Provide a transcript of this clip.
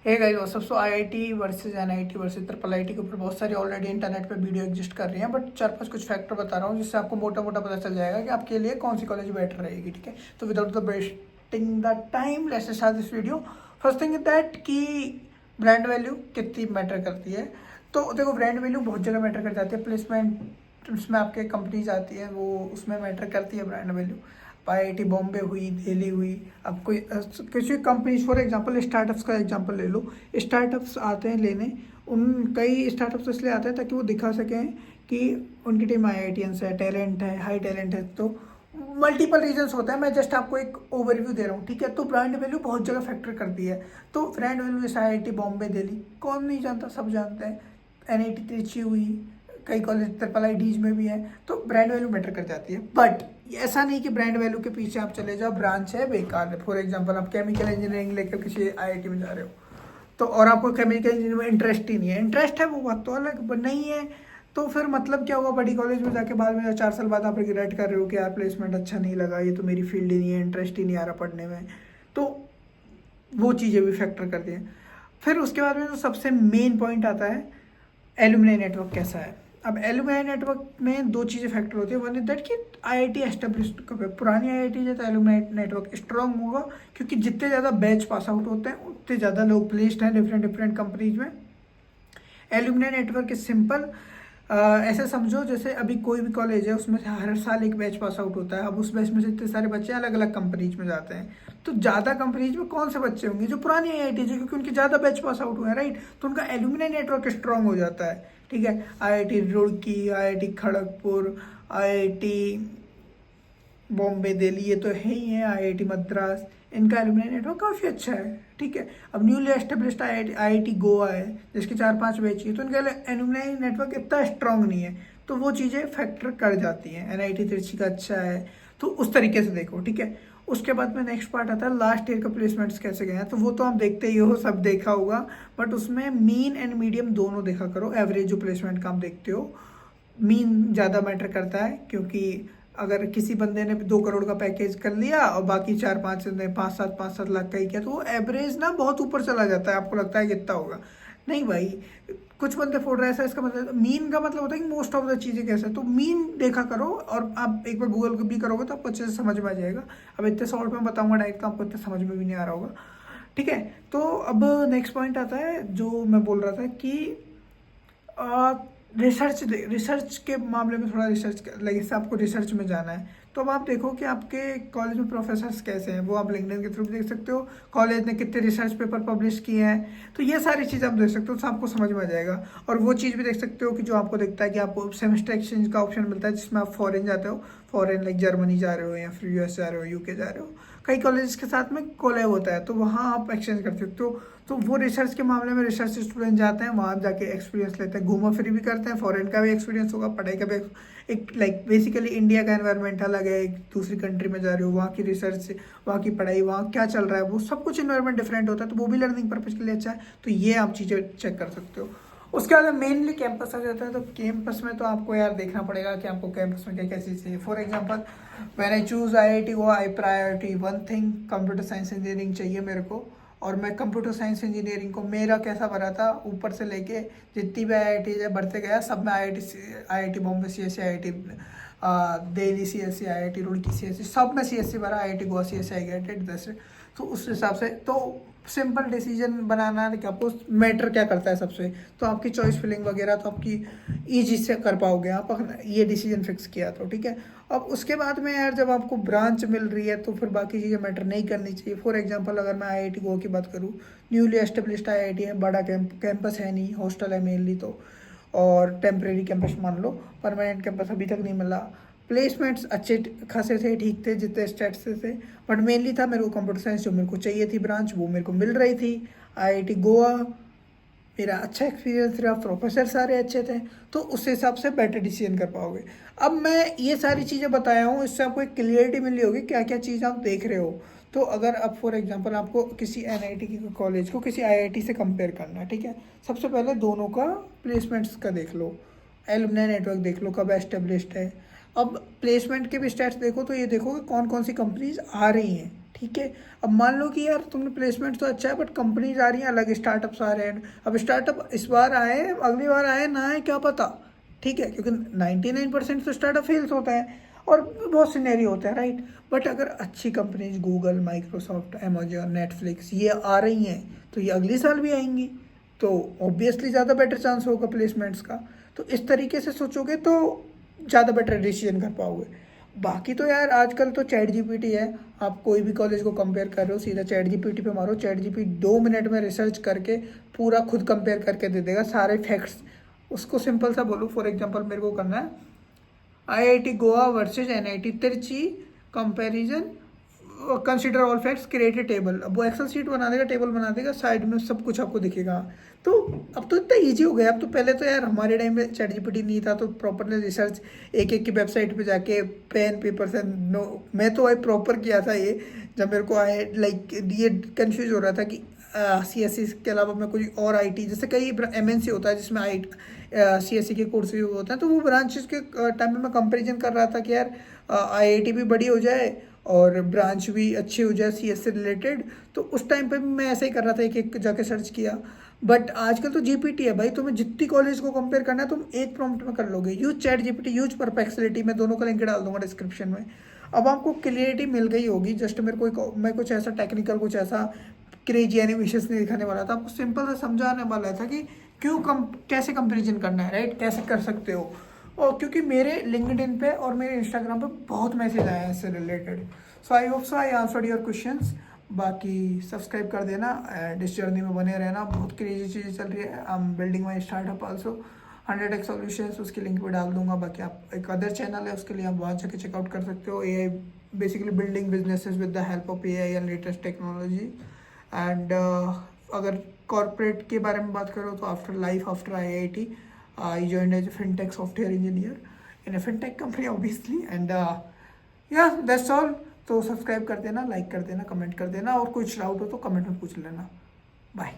Hey guys what's up. So IIT versus NIT versus triple IT के ऊपर बहुत सारी ऑलरेडी इंटरनेट पे वीडियो एग्जिस्ट कर रही हैं, बट चार पांच कुछ फैक्टर बता रहा हूँ जिससे आपको मोटा मोटा पता चल जाएगा कि आपके लिए कौन सी कॉलेज बेटर रहेगी। ठीक है, तो without the wasting the time let's start this video. First thing is that कि ब्रांड वैल्यू कितनी मैटर करती है। तो देखो, ब्रांड वैल्यू बहुत जगह मैटर कर जाती है। प्लेसमेंट उसमें आपके कंपनीज आती है, वो उसमें मैटर करती है ब्रांड वैल्यू। आईआईटी बॉम्बे हुई, दिल्ली हुई, अब कोई किसी कंपनीज फॉर एग्जांपल स्टार्टअप्स का एग्जांपल ले लो। स्टार्टअप्स आते हैं लेने, उन कई स्टार्टअप्स इसलिए आते हैं ताकि वो दिखा सकें कि उनकी टीम आईआईटियंस है, टैलेंट है, हाई टैलेंट है। तो मल्टीपल रीजंस होते हैं, मैं जस्ट आपको एक ओवरव्यू दे रहा हूँ। ठीक है, तो ब्रांड वैल्यू बहुत जगह फैक्टर करती है। तो ब्रांड वैल्यू जैसे आईआईटी बॉम्बे, दिल्ली, कौन नहीं जानता, सब जानते हैं। एनआईटी त्रिची हुई, कई कॉलेज ट्रिपल आईडीज में भी है। तो ब्रांड वैल्यू मैटर कर जाती है, बट ऐसा नहीं कि ब्रांड वैल्यू के पीछे आप चले जाओ, ब्रांच है बेकार है। फॉर एग्जांपल आप केमिकल इंजीनियरिंग लेकर किसी आईआईटी में जा रहे हो, तो और आपको केमिकल इंजीनियरिंग में इंटरेस्ट ही नहीं है, इंटरेस्ट है वो बात तो अलग, नहीं है तो फिर मतलब क्या हुआ? बड़ी कॉलेज में जाके बाद में 4 साल बाद आप रिग्रेट कर रहे हो कि यार प्लेसमेंट अच्छा नहीं लगा, ये तो मेरी फील्ड ही नहीं है, इंटरेस्ट ही नहीं आ रहा पढ़ने में। तो वो चीज़ें भी फैक्टर करती हैं। फिर उसके बाद में जो सबसे मेन पॉइंट आता है, एलुमनाई नेटवर्क कैसा है। अब एलुमनाई नेटवर्क में दो चीज़ें फैक्टर होती है। वन इज दैट कि आईआईटी एस्टेब्लिश्ड कब है, पुरानी आईआईटी है तो एलुमनाई नेटवर्क स्ट्रांग होगा, क्योंकि जितने ज़्यादा बैच पास आउट होते हैं उतने ज़्यादा लोग प्लेस्ड हैं डिफरेंट डिफरेंट कंपनीज में। Alumni network is simple. ऐसे समझो जैसे अभी कोई भी कॉलेज है, उसमें से हर साल एक बैच पास आउट होता है। अब उस बैच में से इतने सारे बच्चे अलग अलग कंपनीज में जाते हैं, तो ज़्यादा कंपनीज में कौन से बच्चे होंगे? जो पुरानी आईआईटी है, क्योंकि उनके ज़्यादा बैच पास आउट हुए हैं, राइट। तो उनका एलुमनाई नेटवर्क स्ट्रांग हो जाता है। ठीक है, IIT Roorkee, IIT Kharagpur, IIT Bombay, Delhi, ये तो है ही है, आईआईटी मद्रास, इनका एलुमनाई नेटवर्क काफ़ी अच्छा है। ठीक है, अब न्यूली एस्टेब्लिश्ड आईआईटी गोवा है जिसके 4-5 बैच है, तो इनका एलुमनाई नेटवर्क इतना स्ट्रांग नहीं है। तो वो चीज़ें फैक्टर कर जाती हैं। एनआईटी तिरछी का अच्छा है, तो उस तरीके से देखो। ठीक है, उसके बाद में नेक्स्ट पार्ट आता है लास्ट ईयर का प्लेसमेंट्स कैसे गए हैं। तो वो तो आप देखते ही हो, सब देखा होगा, बट उसमें मीन एंड मीडियम दोनों देखा करो। एवरेज जो प्लेसमेंट का आप देखते हो, मीन ज़्यादा मैटर करता है, क्योंकि अगर किसी बंदे ने 2 करोड़ का पैकेज कर लिया और बाकी 4-5 ने 5-7 लाख का ही किया, तो वो एवरेज ना बहुत ऊपर चला जाता है। आपको लगता है कितना होगा, नहीं भाई, कुछ बंदे फोड़ रहे हैं ऐसा। इसका मतलब मीन का मतलब होता है कि मोस्ट ऑफ द चीज़ें कैसे, तो मीन देखा करो। और आप एक बार गूगल भी करोगे तो आपको अच्छे से समझ में आ जाएगा। अब इतने शॉर्ट में बताऊंगा डायरेक्ट, तो आपको इतना समझ में भी नहीं आ रहा होगा। ठीक है, तो अब नेक्स्ट पॉइंट आता है जो मैं बोल रहा था कि रिसर्च के मामले में थोड़ा रिसर्च लगे से आपको रिसर्च में जाना है। तो अब आप देखो कि आपके कॉलेज में प्रोफेसर्स कैसे हैं, वो आप लिंक्डइन के थ्रू भी देख सकते हो। कॉलेज ने कितने रिसर्च पेपर पब्लिश किए हैं, तो ये सारी चीज़ आप देख सकते हो, तो आपको समझ में आ जाएगा। और वो चीज़ भी देख सकते हो कि जो आपको दिखता है कि आपको सेमेस्टर एक्सचेंज का ऑप्शन मिलता है, जिसमें आप फॉरेन जाते हो, फॉरेन लाइक जर्मनी जा रहे हो या फिर यूएस जा रहे हो, यूके जा रहे हो, कई कॉलेज के साथ में कोलैब होता है, तो वहाँ आप एक्सचेंज कर सकते हो। तो वो रिसर्च के मामले में रिसर्च स्टूडेंट जाते हैं, वहाँ जाके एक्सपीरियंस लेते हैं, घूमा फिरी भी करते हैं, फॉरेन का भी एक्सपीरियंस होगा, पढ़ाई का भी एक लाइक बेसिकली इंडिया का एनवायरनमेंट अलग है, एक दूसरी कंट्री में जा रहे हो, वहाँ की रिसर्च, वहाँ की पढ़ाई, वहाँ क्या चल रहा है, वो सब कुछ इन्वायरमेंट डिफरेंट होता है, तो वो भी लर्निंग पर्पज़ के लिए अच्छा है। तो ये आप चीज़ें चेक कर सकते हो। उसके बाद मेनली कैंपस आ जाता है। तो कैंपस में तो आपको यार देखना पड़ेगा कि आपको कैंपस में क्या क्या चीज़ चाहिए। For example when I choose IIT वो I priority one thing, computer science engineering चाहिए मेरे को। और मैं कंप्यूटर साइंस इंजीनियरिंग को मेरा कैसा भरा था, ऊपर से लेके जितनी भी आईआईटी है बढ़ते गया, सब में IIT Bombay CSC, IIT Delhi CSC, IIT Roorkee CSC, सब में सीएससी भरा, IIT Goa CSC, I get it दस। तो उस हिसाब से तो सिंपल डिसीजन बनाना कि आपको मैटर क्या करता है सबसे, तो आपकी चॉइस फिलिंग वगैरह तो आपकी ईजी से कर पाओगे आप ये डिसीजन फिक्स किया तो। ठीक है, अब उसके बाद में यार जब आपको ब्रांच मिल रही है तो फिर बाकी चीज़ें मैटर नहीं करनी चाहिए। फॉर एग्जांपल अगर मैं आईआईटी गोवा की बात करूँ, न्यूली एस्टेब्लिश्ड आईआईटी है, बड़ा कैंपस है नहीं, हॉस्टल है मेनली, तो और टेम्परेरी कैंपस मान लो, परमानेंट कैंपस अभी तक नहीं मिला। प्लेसमेंट्स अच्छे खासे थे, ठीक थे जितने स्टेट्स से थे, बट मेनली था मेरे को कंप्यूटर साइंस जो मेरे को चाहिए थी ब्रांच, वो मेरे को मिल रही थी। आईआईटी गोवा मेरा अच्छा एक्सपीरियंस रहा, प्रोफेसर सारे अच्छे थे, तो उस हिसाब से बेटर डिसीजन कर पाओगे। अब मैं ये सारी चीज़ें बताया हूँ, इससे आपको एक क्लियरिटी मिली होगी क्या क्या चीज़ आप देख रहे हो। तो अगर अब फॉर एग्जांपल आपको किसी एनआईटी की कॉलेज को किसी आईआईटी से कंपेयर करना है, ठीक है, सबसे पहले दोनों का प्लेसमेंट्स का देख लो, एलुमनाई नेटवर्क देख लो कब एस्टेब्लिश्ड है। अब प्लेसमेंट के भी स्टैट्स देखो, तो ये देखो कि कौन कौन सी कंपनीज आ रही हैं। ठीक है। अब मान लो कि यार तुमने प्लेसमेंट तो अच्छा है बट कंपनीज आ रही हैं अलग, स्टार्टअप्स आ रहे हैं। अब स्टार्टअप इस बार आए, अगली बार आए ना आए क्या पता, ठीक है, क्योंकि 99% तो स्टार्टअप फेल्स होता है और बहुत सिनेरियो होते हैं, राइट। बट अगर अच्छी companies Google, Microsoft, Amazon, Netflix ये आ रही हैं तो ये अगले साल भी आएंगी, तो ऑब्वियसली ज़्यादा बेटर चांस होगा प्लेसमेंट्स का। तो इस तरीके से सोचोगे तो ज़्यादा बेटर डिसीजन कर पाओगे। बाकी तो यार आजकल तो चैट जीपीटी है, आप कोई भी कॉलेज को कंपेयर कर रहे हो सीधा चैट जीपीटी पे मारो, चैट जीपीटी 2 मिनट में रिसर्च करके पूरा खुद कंपेयर करके दे देगा सारे फैक्ट्स। उसको सिंपल सा बोलो, फॉर एग्जांपल मेरे को करना है IIT Goa versus NIT Trichy comparison, consider all facts, create a table. अब वो एक्सेल शीट बना देगा, टेबल बना देगा, साइड में सब कुछ आपको दिखेगा। तो अब तो इतना इजी हो गया। अब तो पहले तो यार हमारे टाइम में चैट जीपीटी नहीं था तो प्रॉपरली रिसर्च एक एक की वेबसाइट पे जाके पेन पेपर से नो, मैं तो भाई प्रॉपर किया था ये। जब मेरे को आए लाइक ये कंफ्यूज हो रहा था कि सीएससी के अलावा मैं कोई और आईटी, जैसे कई एमएनसी होता है जिसमें आई सीएससी के कोर्सेज होते हैं, तो वो ब्रांचेस के टाइम में मैं कंपेरिजन कर रहा था कि यार आईआईटी भी बड़ी हो जाए और ब्रांच भी अच्छी हो जाए सीएस से रिलेटेड। तो उस टाइम पे भी मैं ऐसे ही कर रहा था, एक एक जाके सर्च किया। बट आजकल तो जीपीटी है भाई, तुम्हें जितनी कॉलेज को कंपेयर करना है तुम एक प्रॉम्प्ट में कर लोगे। Use chat GPT, use perplexity, मैं दोनों का लिंक डाल दूंगा डिस्क्रिप्शन में। अब आपको क्लियरिटी मिल गई होगी। जस्ट मेरे को मैं कुछ ऐसा टेक्निकल, कुछ ऐसा क्रेजी एनिमेशन नहीं दिखाने वाला था, आपको सिंपल से समझाने वाला था कि क्यों कैसे कंपेरिजन करना है, राइट, कैसे कर सकते हो। और क्योंकि मेरे लिंक्डइन पे और मेरे इंस्टाग्राम पे बहुत मैसेज आए हैं इससे related. So I hope so I answered your questions. बाकी सब्सक्राइब कर देना एंड इस जर्नी में बने रहना, बहुत क्रेजी चीज़ें चल रही है। I am building my startup also 100x solutions, उसकी लिंक भी डाल दूंगा। बाकी आप एक अदर चैनल है उसके लिए आप वहाँ जाके चेकआउट कर सकते हो। AI basically building businesses with the help of AI and latest technology. And अगर कॉर्पोरेट के बारे में बात करो तो after life after IIT I joined as a fintech software engineer in a fintech company obviously and yeah that's all। तो subscribe कर देना, लाइक कर देना, कमेंट कर देना और कुछ डाउट हो तो कमेंट में पूछ लेना। बाय।